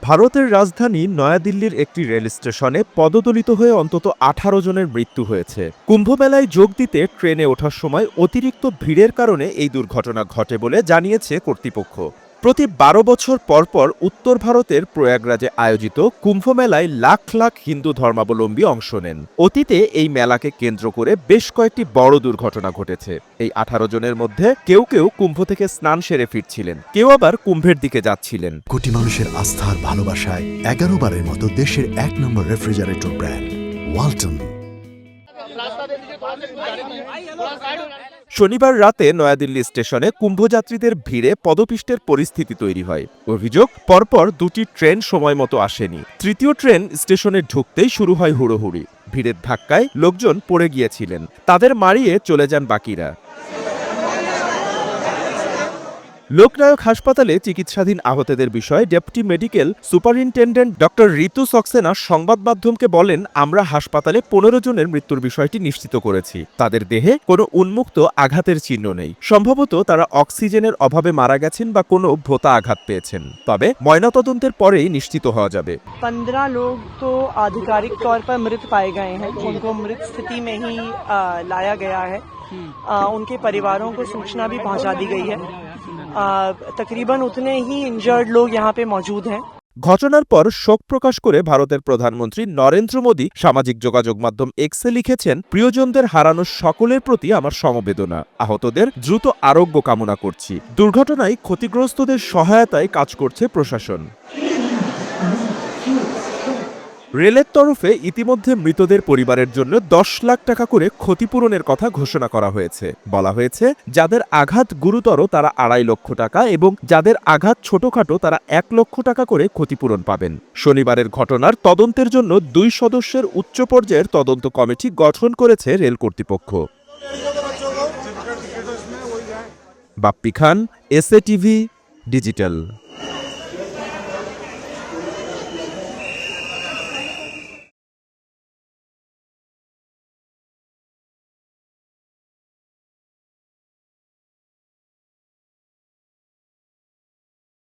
ভারতের রাজধানী নয়াদিল্লির একটি রেল স্টেশনে পদদলিত হয়ে অন্তত ১৮ জনের মৃত্যু হয়েছে। কুম্ভমেলায় যোগ দিতে ট্রেনে ওঠার সময় অতিরিক্ত ভিড়ের কারণে এই দুর্ঘটনা ঘটে বলে জানিয়েছে কর্তৃপক্ষ। প্রতি ১২ বছর পরপর উত্তর ভারতের প্রয়াগরাজে আয়োজিত কুম্ভমেলায় লাখ লাখ হিন্দু ধর্মাবলম্বী অংশ নেন। অতীতে এই মেলাকে কেন্দ্র করে বেশ কয়েকটি বড় দুর্ঘটনা ঘটেছে। এই ১৮ জনের মধ্যে কেউ কেউ কুম্ভ থেকে স্নান সেরে ফিরছিলেন, কেউ আবার কুম্ভের দিকে যাচ্ছিলেন। কোটি মানুষের আস্থার ভালোবাসায় ১১ বারের মতো দেশের ১ নম্বর রেফ্রিজারেটর ব্র্যান্ড ওয়ালটন। শনিবার রাতে নয়াদিল্লি স্টেশনে কুম্ভযাত্রীদের ভিড়ে পদপিষ্টের পরিস্থিতি তৈরি হয়। অভিযোগ, পরপর দুটি ট্রেন সময় মতো আসেনি। তৃতীয় ট্রেন স্টেশনে ঢুকতেই শুরু হয় হুড়োহুড়ি। ভিড়ের ধাক্কায় লোকজন পড়ে গিয়েছিলেন, তাদের মারিয়ে চলে যান বাকিরা। লোকনায়ক হাসপাতালে চিকিৎসাধীন আহতদের বিষয়ে ডেপুটি মেডিকেল সুপারিনটেন্ডেন্ট ডক্টর ঋতু সক্সেনা সংবাদ মাধ্যমকে বলেন, আমরা হাসপাতালে ১৫ জনের মৃত্যুর বিষয়টি নিশ্চিত করেছি। তাদের দেহে কোনো উন্মুক্ত আঘাতের চিহ্ন নেই। সম্ভবত তারা অক্সিজেনের অভাবে মারা গেছেন বা কোনো ভোঁতা আঘাত পেয়েছেন। তবে ময়নাতদন্তের পরেই নিশ্চিত হওয়া যাবে। 15 लोग तो आधिकारिक तौर पर मृत पाए गए हैं, उनको मृत स्थिति में ही लाया गया है। उनके परिवारों को सूचना भी पहुंचा दी गई है। तकरीबन उतने ही इंजर्ड लोग यहाँ पे मौजूद हैं। ঘটনার পর শোক প্রকাশ করে ভারতের প্রধানমন্ত্রী নরেন্দ্র মোদী সামাজিক যোগাযোগ মাধ্যম এক্সে লিখেছেন, প্রিয়জনদের হারানো সকলের প্রতি আমার সমবেদনা। আহতদের দ্রুত আরোগ্য কামনা করছি। দুর্ঘটনায় ক্ষতিগ্রস্তদের সহায়তায় কাজ করছে প্রশাসন। রেলের তরফে ইতিমধ্যে মৃতদের পরিবারের জন্য ১০ লাখ টাকা করে ক্ষতিপূরণের কথা ঘোষণা করা হয়েছে। বলা হয়েছে, যাদের আঘাত গুরুতর তারা ২.৫ লক্ষ টাকা এবং যাদের আঘাত ছোটখাটো তারা ১ লক্ষ টাকা করে ক্ষতিপূরণ পাবেন। শনিবারের ঘটনার তদন্তের জন্য ২ সদস্যের উচ্চ পর্যায়ের তদন্ত কমিটি গঠন করেছে রেল কর্তৃপক্ষ। বাপ্পি খান, এসএ টিভি ডিজিটাল।